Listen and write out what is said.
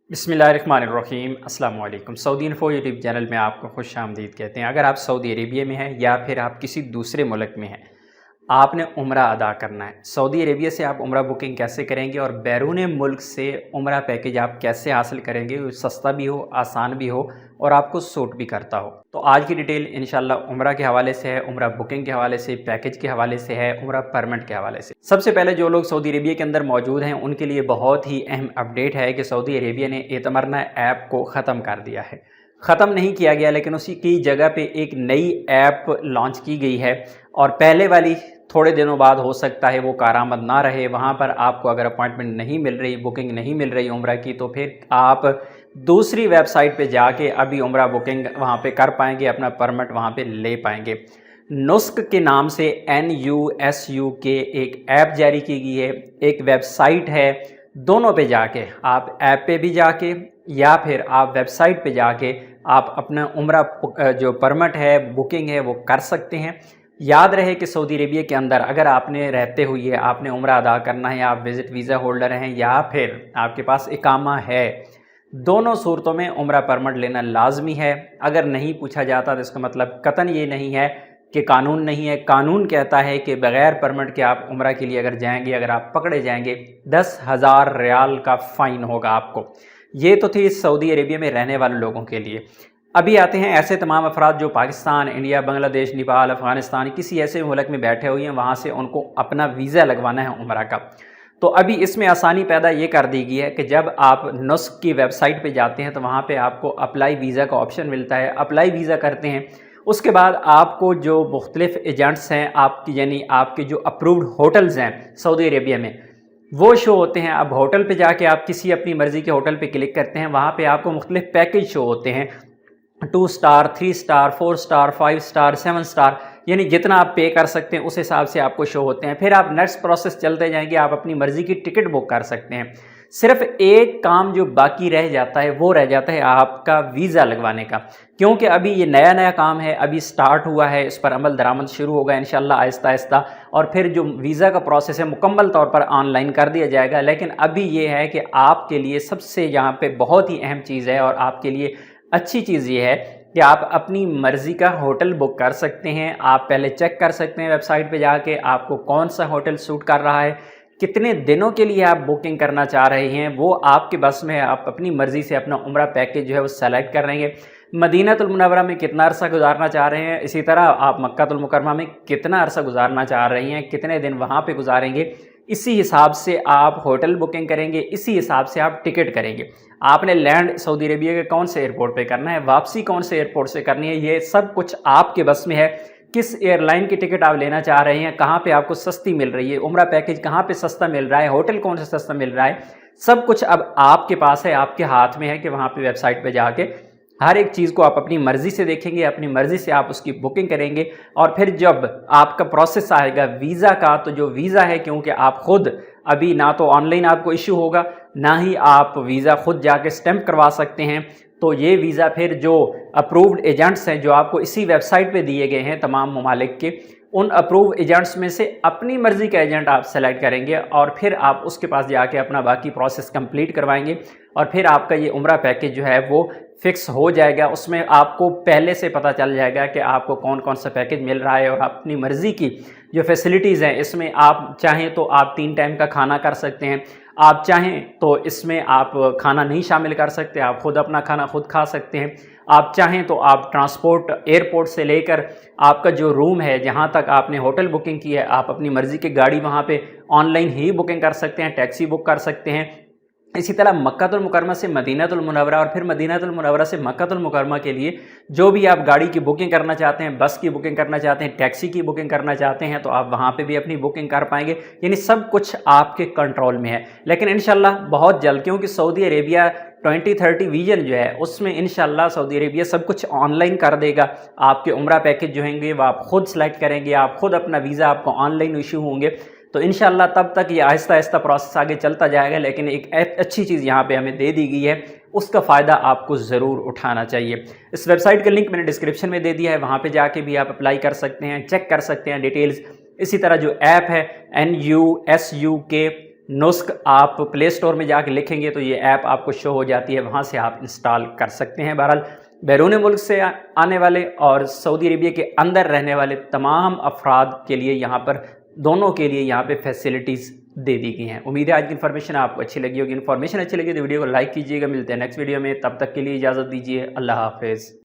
बिस्मिल्लाहिर्रहमानिर्रहीम। अस्सलाम वालेकुम। सऊदी इन्फो यूट्यूब चैनल में आपको खुश आमदीद कहते हैं। अगर आप सऊदी अरेबिया में हैं या फिर आप किसी दूसरे मुल्क में हैं, आपने उम्रा अदा करना है। सऊदी अरेबिया से आप उम्रा बुकिंग कैसे करेंगे और बैरून मुल्क से उम्रा पैकेज आप कैसे हासिल करेंगे, वो सस्ता भी हो, आसान भी हो और आपको सूट भी करता हो। तो आज की डिटेल इंशाल्लाह उम्रा के हवाले से है, उम्रा बुकिंग के हवाले से, पैकेज के हवाले से है, उम्रा परमिट के हवाले से। सबसे पहले जो लोग सऊदी अरेबिया के अंदर मौजूद हैं उनके लिए बहुत ही अहम अपडेट है कि सऊदी अरेबिया ने एतमरना ऐप को ख़त्म कर दिया है। ख़त्म नहीं किया गया, लेकिन उसी की जगह पे एक नई ऐप लॉन्च की गई है और पहले वाली थोड़े दिनों बाद हो सकता है वो कारआमद ना रहे। वहाँ पर आपको अगर अपॉइंटमेंट नहीं मिल रही, बुकिंग नहीं मिल रही उम्रा की, तो फिर आप दूसरी वेबसाइट पे जाके अभी उम्रा बुकिंग वहाँ पे कर पाएंगे, अपना परमिट वहाँ पे ले पाएंगे। नुस्क के नाम से NUSUK एक ऐप जारी की गई है, एक वेबसाइट है। दोनों पे जाके आप ऐप पे भी जाके या फिर आप वेबसाइट पे जाके आप अपना उम्रा जो परमिट है, बुकिंग है, वो कर सकते हैं। याद रहे कि सऊदी अरेबिया के अंदर अगर आपने रहते हुए आपने उम्रा अदा करना है, आप विज़िट वीज़ा होल्डर हैं या फिर आपके पास इकामा है, दोनों सूरतों में उम्रा परमिट लेना लाजमी है। अगर नहीं पूछा जाता तो इसका मतलब कतन ये नहीं है कि कानून नहीं है। कानून कहता है कि बग़ैर परमिट के आप उम्रा के लिए अगर जाएंगे, अगर आप पकड़े जाएंगे, 10,000 रियाल का फ़ाइन होगा आपको। ये तो थी सऊदी अरेबिया में रहने वाले लोगों के लिए। अभी आते हैं ऐसे तमाम अफराद जो पाकिस्तान, इंडिया, बांग्लादेश, नेपाल, अफ़गानिस्तान, किसी ऐसे मुल्क में बैठे हुए हैं, वहाँ से उनको अपना वीज़ा लगवाना है उम्रा का। तो अभी इसमें आसानी पैदा ये कर दी गई है कि जब आप नुस्क की वेबसाइट पे जाते हैं तो वहाँ पे आपको अप्लाई वीज़ा का ऑप्शन मिलता है। अप्लाई वीज़ा करते हैं, उसके बाद आपको जो मुख्तलिफ़ एजेंट्स हैं आपकी, यानी आपके जो अप्रूव्ड होटल्स हैं सऊदी अरेबिया में, वो शो होते हैं। अब होटल पे जाके आप किसी अपनी मर्ज़ी के होटल पे क्लिक करते हैं, वहाँ पे आपको मुख्तलिफ़ पैकेज शो होते हैं, 2 star, 3 star, 4 star, 5 star, 7 star, यानी जितना आप पे कर सकते हैं उस हिसाब से आपको शो होते हैं। फिर आप नेक्स्ट प्रोसेस चलते जाएंगे, आप अपनी मर्ज़ी की टिकट बुक कर सकते हैं। सिर्फ एक काम जो बाकी रह जाता है वो रह जाता है आपका वीज़ा लगवाने का, क्योंकि अभी ये नया नया काम है, अभी स्टार्ट हुआ है, इस पर अमल दरामद शुरू होगा इंशाल्लाह आहिस्ता आहिस्ता, और फिर जो वीज़ा का प्रोसेस है मुकम्मल तौर पर ऑनलाइन कर दिया जाएगा। लेकिन अभी ये है कि आपके लिए सबसे यहाँ पे बहुत ही अहम चीज़ है और आपके लिए अच्छी चीज़ ये है कि आप अपनी मर्ज़ी का होटल बुक कर सकते हैं। आप पहले चेक कर सकते हैं वेबसाइट पे जाके आपको कौन सा होटल सूट कर रहा है, कितने दिनों के लिए आप बुकिंग करना चाह रहे हैं, वो आपके बस में है। आप अपनी मर्ज़ी से अपना उम्रा पैकेज जो है वो सेलेक्ट कर रहेंगे। मदीनतुल मुनव्वरा में कितना अरसा गुजारना चाह रहे हैं, इसी तरह आप मक्कातुल मुकर्रमा में कितना अरसा गुजारना चाह रही हैं, कितने दिन वहाँ पे गुजारेंगे, इसी हिसाब से आप होटल बुकिंग करेंगे, इसी हिसाब से आप टिकट करेंगे। आपने लैंड सऊदी अरेबिया के कौन से एयरपोर्ट पे करना है, वापसी कौन से एयरपोर्ट से करनी है, ये सब कुछ आपके बस में है। किस एयरलाइन की टिकट आप लेना चाह रहे हैं, कहाँ पे आपको सस्ती मिल रही है, उम्रा पैकेज कहाँ पे सस्ता मिल रहा है, होटल कौन सा सस्ता मिल रहा है, सब कुछ अब आपके पास है, आपके हाथ में है कि वहाँ पे वेबसाइट पे जाके हर एक चीज़ को आप अपनी मर्ज़ी से देखेंगे, अपनी मर्ज़ी से आप उसकी बुकिंग करेंगे। और फिर जब आपका प्रोसेस आएगा वीज़ा का, तो जो वीज़ा है, क्योंकि आप ख़ुद अभी ना तो ऑनलाइन आपको इशू होगा, ना ही आप वीज़ा ख़ुद जाके स्टैंप करवा सकते हैं, तो ये वीज़ा फिर जो अप्रूव्ड एजेंट्स हैं जो आपको इसी वेबसाइट पे दिए गए हैं तमाम ममालिक के, उन अप्रूव एजेंट्स में से अपनी मर्ज़ी का एजेंट आप सेलेक्ट करेंगे और फिर आप उसके पास जाके अपना बाकी प्रोसेस कंप्लीट करवाएंगे और फिर आपका ये उम्रा पैकेज जो है वो फिक्स हो जाएगा। उसमें आपको पहले से पता चल जाएगा कि आपको कौन कौन सा पैकेज मिल रहा है और अपनी मर्ज़ी की जो फैसिलिटीज़ हैं, इसमें आप चाहें तो आप 3 टाइम का खाना कर सकते हैं, आप चाहें तो इसमें आप खाना नहीं शामिल कर सकते, आप ख़ुद अपना खाना खुद खा सकते हैं, आप चाहें तो आप ट्रांसपोर्ट एयरपोर्ट से लेकर आपका जो रूम है, जहां तक आपने होटल बुकिंग की है, आप अपनी मर्ज़ी की गाड़ी वहां पे ऑनलाइन ही बुकिंग कर सकते हैं, टैक्सी बुक कर सकते हैं। इसी तरह मक्कातुल मुकर्रमा से मदीनतुल मुनव्वरा और फिर मदीनतुल मुनव्वरा से मक्कातुल मुकर्रमा के लिए जो भी आप गाड़ी की बुकिंग करना चाहते हैं, बस की बुकिंग करना चाहते हैं, टैक्सी की बुकिंग करना चाहते हैं, तो आप वहाँ पे भी अपनी बुकिंग कर पाएंगे। यानी सब कुछ आपके कंट्रोल में है। लेकिन इंशाल्लाह बहुत जल्द, क्योंकि सऊदी अरेबिया 2030 विजन जो है उसमें इंशाल्लाह सऊदी अरेबिया सब कुछ ऑनलाइन कर देगा। आपके उम्रा पैकेज जो होंगे वो आप ख़ुद सेलेक्ट करेंगे, आप ख़ुद अपना वीज़ा आपको ऑनलाइन इशू होंगे। तो इंशाल्लाह तब तक ये आहिस्ता आहिस्ता प्रोसेस आगे चलता जाएगा। लेकिन एक अच्छी चीज़ यहाँ पे हमें दे दी गई है, उसका फ़ायदा आपको ज़रूर उठाना चाहिए। इस वेबसाइट का लिंक मैंने डिस्क्रिप्शन में दे दिया है, वहाँ पे जाके भी आप अप्लाई कर सकते हैं, चेक कर सकते हैं डिटेल्स। इसी तरह जो ऐप है NUSUK नुस्ख आप प्ले स्टور में जाके लिखेंगे तो ये ऐप आपको शो हो जाती है, वहाँ से आप इंस्टॉल कर सकते हैं। बहरहाल बैरून मुल्क से आने वाले और सऊदी अरेबिया के अंदर रहने वाले तमाम अफराद के लिए यहाँ पर दोनों के लिए यहाँ पे फैसिलिटीज़ दे दी गई हैं। उम्मीद है आज की इन्फॉर्मेशन आपको अच्छी लगी होगी। इन्फॉर्मेशन अच्छी लगी तो वीडियो को लाइक कीजिएगा। मिलते हैं नेक्स्ट वीडियो में, तब तक के लिए इजाज़त दीजिए। अल्लाह हाफ़िज़।